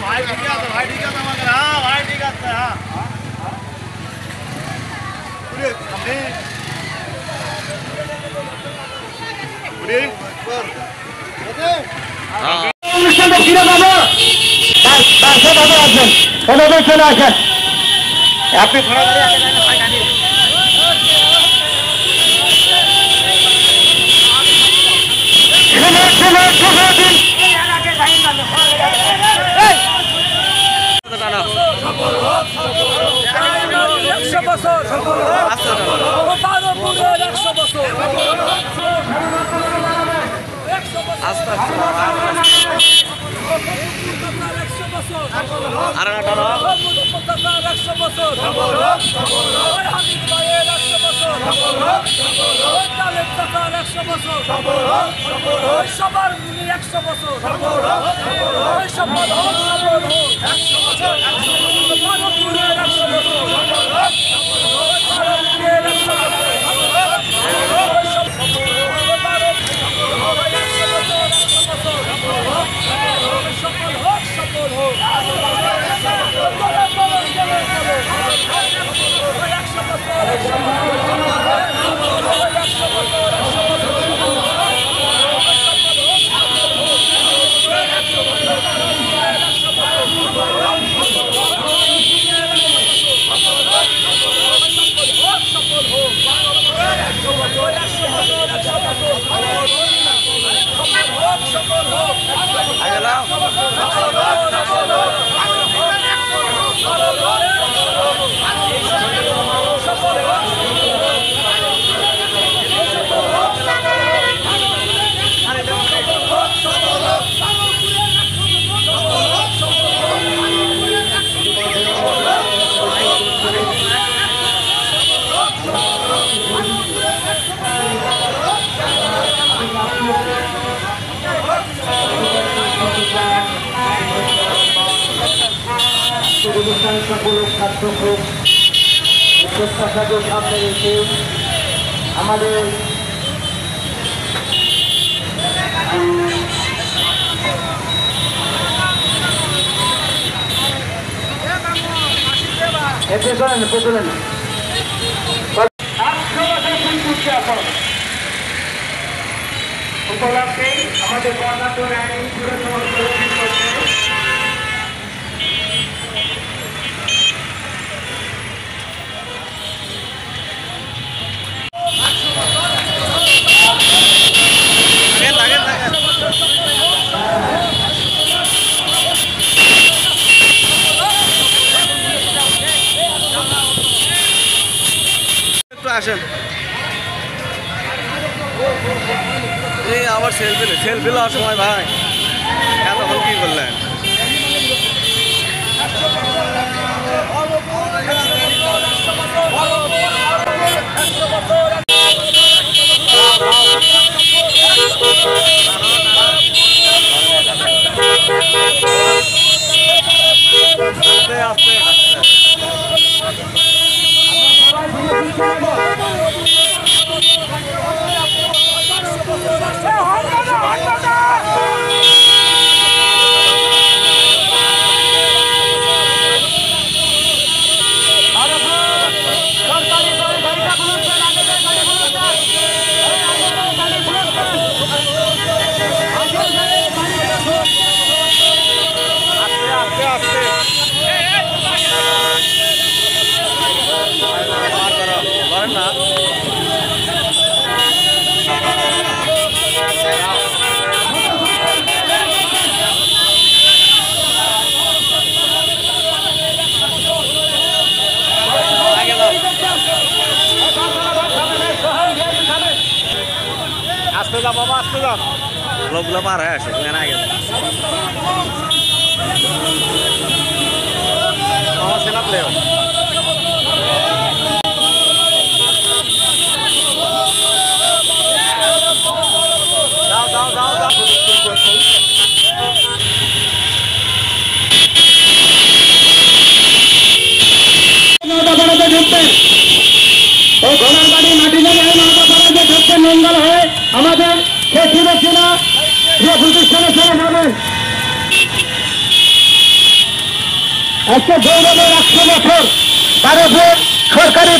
ভাই ঠিক আছে ভাই ঠিক আছে আমাকে হ্যাঁ ভাই ঠিক আছে হ্যাঁ অনুষ্ঠানটা ফিরে পাবো আসবেন চলে আসেন আপনি সবার মিলে 100 বছর অনুষ্ঠান সকল ছাত্র খুব প্রত্যাশাদের সামনে রেখে আমাদের উপলক্ষে আমাদের কর্ণাটক আইন আসেন এই আবার সেলফি লওয়ার সময় ভাই এতক্ষণ কি করলেন বাবা আসতে যাও লোকগুলো পার হয়ে আসে তুমি আগে আমার সেনা প্লেও যাও যাও যাও যাও মঙ্গল হয়ে আমাদের সেই শুভেচ্ছা প্রতিষ্ঠানে চলে যাবেন। আজকে গৌরবের 100 বছর ভারতের সরকারি